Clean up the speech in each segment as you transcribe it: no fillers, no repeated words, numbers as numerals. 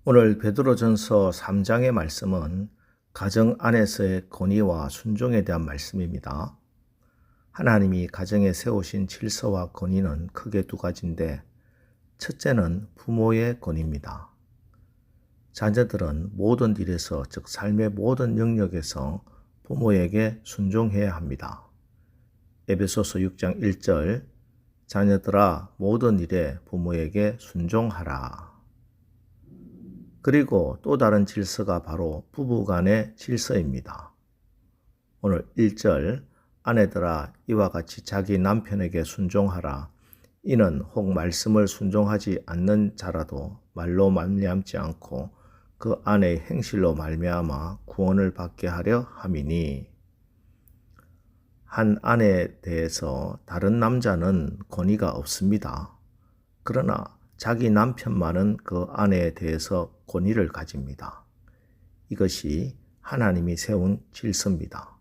오늘 베드로전서 3장의 말씀은 가정 안에서의 권위와 순종에 대한 말씀입니다. 하나님이 가정에 세우신 질서와 권위는 크게 두 가지인데, 첫째는 부모의 권위입니다. 자녀들은 모든 일에서, 즉 삶의 모든 영역에서 부모에게 순종해야 합니다. 에베소서 6장 1절, 자녀들아 모든 일에 부모에게 순종하라. 그리고 또 다른 질서가 바로 부부간의 질서입니다. 오늘 1절, 아내들아 이와 같이 자기 남편에게 순종하라. 이는 혹 말씀을 순종하지 않는 자라도 말로 말미암지 않고 그 아내의 행실로 말미암아 구원을 받게 하려 함이니. 한 아내에 대해서 다른 남자는 권위가 없습니다. 그러나 자기 남편만은 그 아내에 대해서 권위를 가집니다. 이것이 하나님이 세운 질서입니다.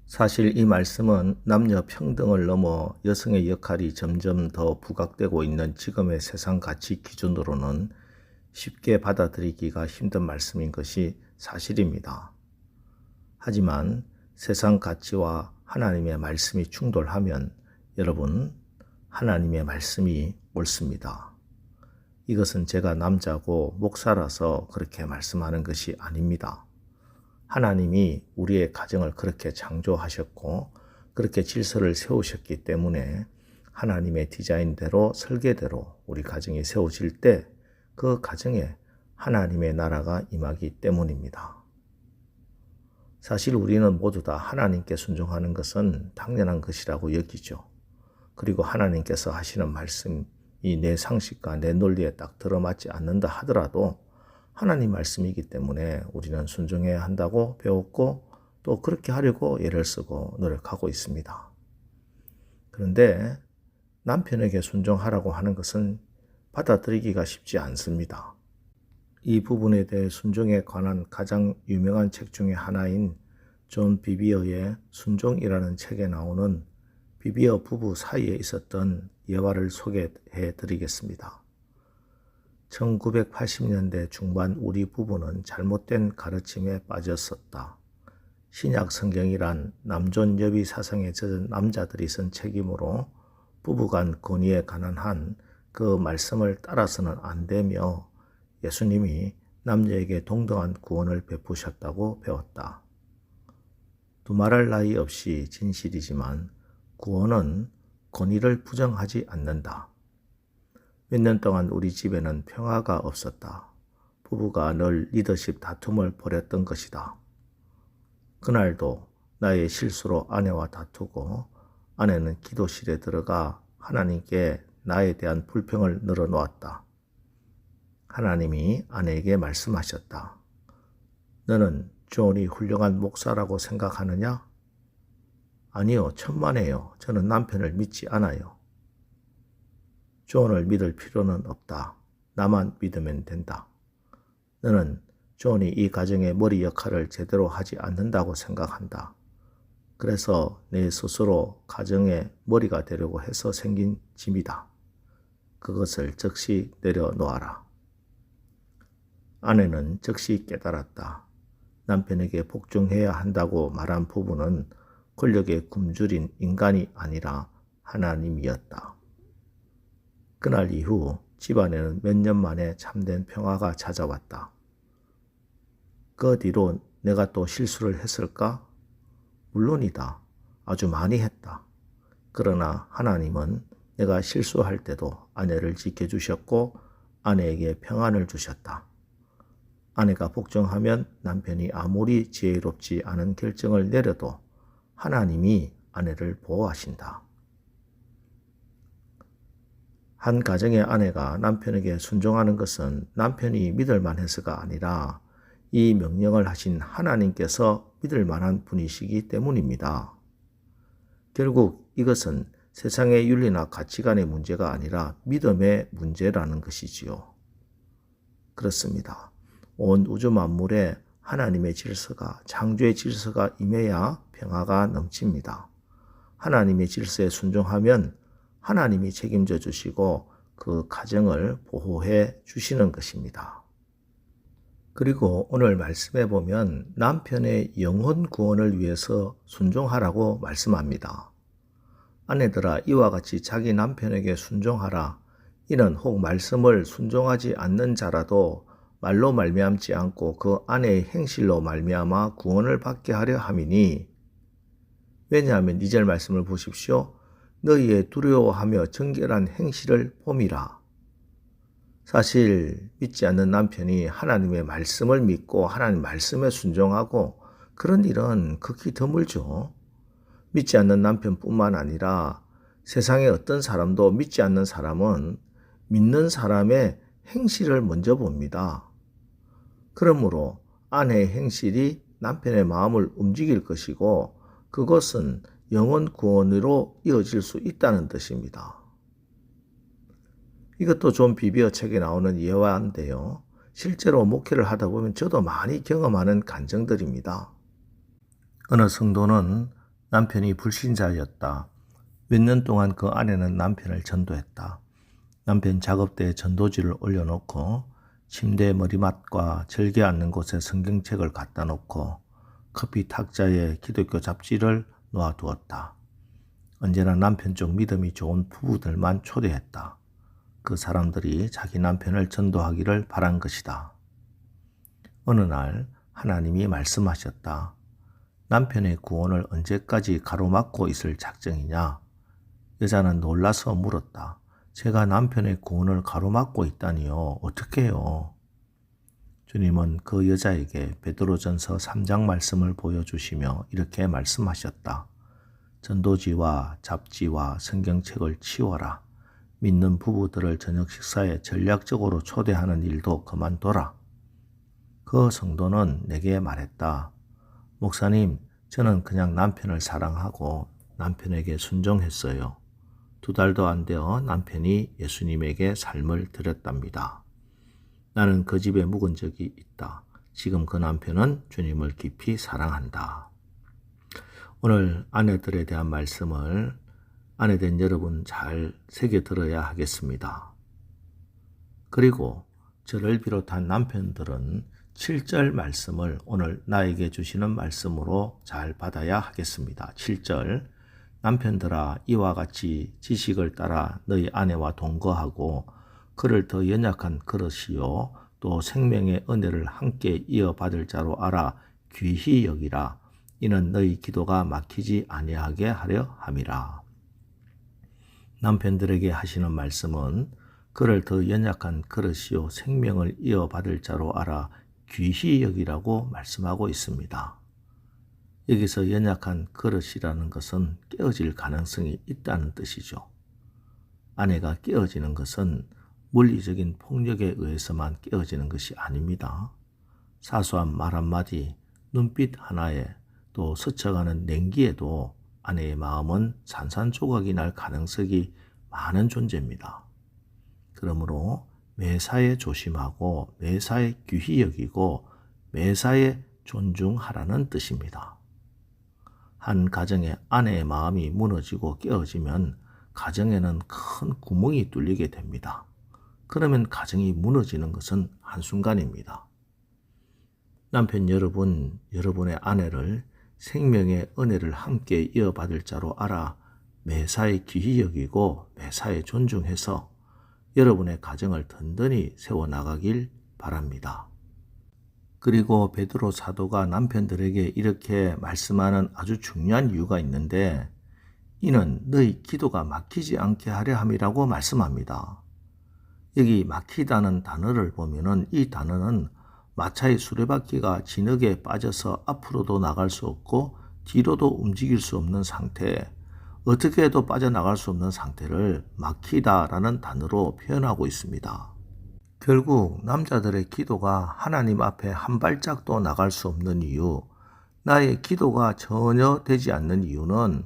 사실 이 말씀은 남녀 평등을 넘어 여성의 역할이 점점 더 부각되고 있는 지금의 세상 가치 기준으로는 쉽게 받아들이기가 힘든 말씀인 것이 사실입니다. 하지만 세상 가치와 하나님의 말씀이 충돌하면 여러분, 하나님의 말씀이 옳습니다. 이것은 제가 남자고 목사라서 그렇게 말씀하는 것이 아닙니다. 하나님이 우리의 가정을 그렇게 창조하셨고 그렇게 질서를 세우셨기 때문에 하나님의 디자인대로 설계대로 우리 가정이 세워질 때 그 가정에 하나님의 나라가 임하기 때문입니다. 사실 우리는 모두 다 하나님께 순종하는 것은 당연한 것이라고 여기죠. 그리고 하나님께서 하시는 말씀이 내 상식과 내 논리에 딱 들어맞지 않는다 하더라도 하나님 말씀이기 때문에 우리는 순종해야 한다고 배웠고 또 그렇게 하려고 애를 쓰고 노력하고 있습니다. 그런데 남편에게 순종하라고 하는 것은 받아들이기가 쉽지 않습니다. 이 부분에 대해 순종에 관한 가장 유명한 책 중에 하나인 존 비비어의 순종이라는 책에 나오는 비비어 부부 사이에 있었던 예화를 소개해 드리겠습니다. 1980년대 중반 우리 부부는 잘못된 가르침에 빠졌었다. 신약 성경이란 남존여비 사상에 젖은 남자들이 쓴 책이므로 부부간 권위에 관한 한 그 말씀을 따라서는 안 되며 예수님이 남녀에게 동등한 구원을 베푸셨다고 배웠다. 두말할 나위 없이 진실이지만 구원은 권위를 부정하지 않는다. 몇 년 동안 우리 집에는 평화가 없었다. 부부가 늘 리더십 다툼을 벌였던 것이다. 그날도 나의 실수로 아내와 다투고 아내는 기도실에 들어가 하나님께 나에 대한 불평을 늘어놓았다. 하나님이 아내에게 말씀하셨다. 너는 존이 훌륭한 목사라고 생각하느냐? 아니요, 천만에요. 저는 남편을 믿지 않아요. 존을 믿을 필요는 없다. 나만 믿으면 된다. 너는 존이 이 가정의 머리 역할을 제대로 하지 않는다고 생각한다. 그래서 내 스스로 가정의 머리가 되려고 해서 생긴 짐이다. 그것을 즉시 내려놓아라. 아내는 즉시 깨달았다. 남편에게 복종해야 한다고 말한 부부는 권력에 굶주린 인간이 아니라 하나님이었다. 그날 이후 집안에는 몇 년 만에 참된 평화가 찾아왔다. 그 뒤로 내가 또 실수를 했을까? 물론이다. 아주 많이 했다. 그러나 하나님은 내가 실수할 때도 아내를 지켜주셨고 아내에게 평안을 주셨다. 아내가 복종하면 남편이 아무리 지혜롭지 않은 결정을 내려도 하나님이 아내를 보호하신다. 한 가정의 아내가 남편에게 순종하는 것은 남편이 믿을 만해서가 아니라 이 명령을 하신 하나님께서 믿을 만한 분이시기 때문입니다. 결국 이것은 세상의 윤리나 가치관의 문제가 아니라 믿음의 문제라는 것이지요. 그렇습니다. 온 우주 만물에 하나님의 질서가, 창조의 질서가 임해야 평화가 넘칩니다. 하나님의 질서에 순종하면 하나님이 책임져 주시고 그 가정을 보호해 주시는 것입니다. 그리고 오늘 말씀해 보면 남편의 영혼 구원을 위해서 순종하라고 말씀합니다. 아내들아 이와 같이 자기 남편에게 순종하라. 이는 혹 말씀을 순종하지 않는 자라도 말로 말미암지 않고 그 아내의 행실로 말미암아 구원을 받게 하려 함이니, 왜냐하면 2절 말씀을 보십시오. 너희의 두려워하며 정결한 행실을 봄이라. 사실 믿지 않는 남편이 하나님의 말씀을 믿고 하나님 말씀에 순종하고 그런 일은 극히 드물죠. 믿지 않는 남편뿐만 아니라 세상의 어떤 사람도 믿지 않는 사람은 믿는 사람의 행실을 먼저 봅니다. 그러므로 아내의 행실이 남편의 마음을 움직일 것이고 그것은 영혼 구원으로 이어질 수 있다는 뜻입니다. 이것도 존 비비어 책에 나오는 예화인데요. 실제로 목회를 하다 보면 저도 많이 경험하는 간증들입니다. 어느 성도는 남편이 불신자였다. 몇 년 동안 그 아내는 남편을 전도했다. 남편 작업대에 전도지를 올려놓고 침대 머리맡과 절개 앉는 곳에 성경책을 갖다 놓고 커피 탁자에 기독교 잡지를 놓아두었다. 언제나 남편 쪽 믿음이 좋은 부부들만 초대했다. 그 사람들이 자기 남편을 전도하기를 바란 것이다. 어느 날 하나님이 말씀하셨다. 남편의 구원을 언제까지 가로막고 있을 작정이냐? 여자는 놀라서 물었다. 제가 남편의 구원을 가로막고 있다니요. 어떻게 해요? 주님은 그 여자에게 베드로전서 3장 말씀을 보여주시며 이렇게 말씀하셨다. 전도지와 잡지와 성경책을 치워라. 믿는 부부들을 저녁 식사에 전략적으로 초대하는 일도 그만둬라. 그 성도는 내게 말했다. 목사님, 저는 그냥 남편을 사랑하고 남편에게 순종했어요. 2달도 안 되어 남편이 예수님에게 삶을 드렸답니다. 나는 그 집에 묵은 적이 있다. 지금 그 남편은 주님을 깊이 사랑한다. 오늘 아내들에 대한 말씀을 아내된 여러분 잘 새겨 들어야 하겠습니다. 그리고 저를 비롯한 남편들은 7절 말씀을 오늘 나에게 주시는 말씀으로 잘 받아야 하겠습니다. 7절 남편들아 이와 같이 지식을 따라 너희 아내와 동거하고 그를 더 연약한 그릇이요 또 생명의 은혜를 함께 이어받을 자로 알아 귀히 여기라. 이는 너희 기도가 막히지 아니하게 하려 함이라. 남편들에게 하시는 말씀은 그를 더 연약한 그릇이요 생명을 이어받을 자로 알아 귀히 여기라고 말씀하고 있습니다. 여기서 연약한 그릇이라는 것은 깨어질 가능성이 있다는 뜻이죠. 아내가 깨어지는 것은 물리적인 폭력에 의해서만 깨어지는 것이 아닙니다. 사소한 말 한마디, 눈빛 하나에 또 스쳐가는 냉기에도 아내의 마음은 산산조각이 날 가능성이 많은 존재입니다. 그러므로 매사에 조심하고 매사에 귀히 여기고 매사에 존중하라는 뜻입니다. 한 가정의 아내의 마음이 무너지고 깨어지면 가정에는 큰 구멍이 뚫리게 됩니다. 그러면 가정이 무너지는 것은 한순간입니다. 남편 여러분, 여러분의 아내를 생명의 은혜를 함께 이어받을 자로 알아 매사에 귀히 여기고 매사에 존중해서 여러분의 가정을 든든히 세워나가길 바랍니다. 그리고 베드로 사도가 남편들에게 이렇게 말씀하는 아주 중요한 이유가 있는데 이는 너희 기도가 막히지 않게 하려 함이라고 말씀합니다. 여기 막히다는 단어를 보면은 이 단어는 마차의 수레바퀴가 진흙에 빠져서 앞으로도 나갈 수 없고 뒤로도 움직일 수 없는 상태, 어떻게 해도 빠져나갈 수 없는 상태를 막히다라는 단어로 표현하고 있습니다. 결국 남자들의 기도가 하나님 앞에 한 발짝도 나갈 수 없는 이유, 나의 기도가 전혀 되지 않는 이유는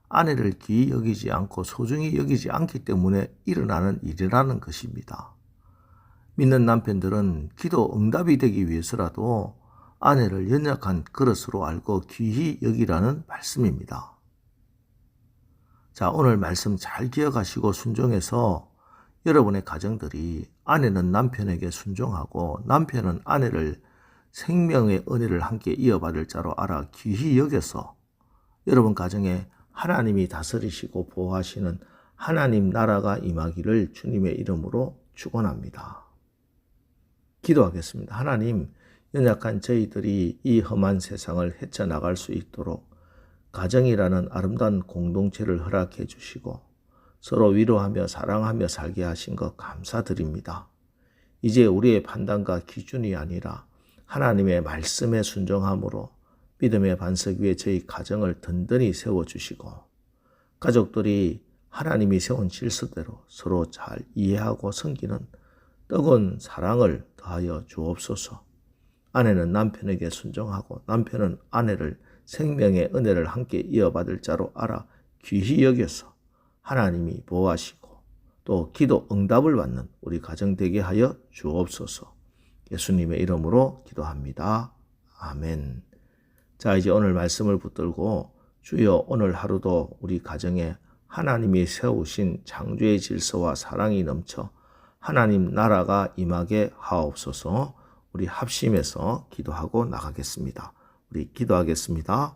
아내를 귀히 여기지 않고 소중히 여기지 않기 때문에 일어나는 일이라는 것입니다. 믿는 남편들은 기도 응답이 되기 위해서라도 아내를 연약한 그릇으로 알고 귀히 여기라는 말씀입니다. 자, 오늘 말씀 잘 기억하시고 순종해서 여러분의 가정들이 아내는 남편에게 순종하고 남편은 아내를 생명의 은혜를 함께 이어받을 자로 알아 귀히 여겨서 여러분 가정에 하나님이 다스리시고 보호하시는 하나님 나라가 임하기를 주님의 이름으로 축원합니다. 기도하겠습니다. 하나님, 연약한 저희들이 이 험한 세상을 헤쳐나갈 수 있도록 가정이라는 아름다운 공동체를 허락해 주시고 서로 위로하며 사랑하며 살게 하신 것 감사드립니다. 이제 우리의 판단과 기준이 아니라 하나님의 말씀에 순종함으로 믿음의 반석 위에 저희 가정을 든든히 세워주시고 가족들이 하나님이 세운 질서대로 서로 잘 이해하고 섬기는 뜨거운 사랑을 더하여 주옵소서. 아내는 남편에게 순종하고 남편은 아내를 생명의 은혜를 함께 이어받을 자로 알아 귀히 여겨서 하나님이 보호하시고 또 기도 응답을 받는 우리 가정 되게 하여 주옵소서. 예수님의 이름으로 기도합니다. 아멘. 자, 이제 오늘 말씀을 붙들고 주여 오늘 하루도 우리 가정에 하나님이 세우신 창조의 질서와 사랑이 넘쳐 하나님 나라가 임하게 하옵소서. 우리 합심해서 기도하고 나가겠습니다. 우리 기도하겠습니다.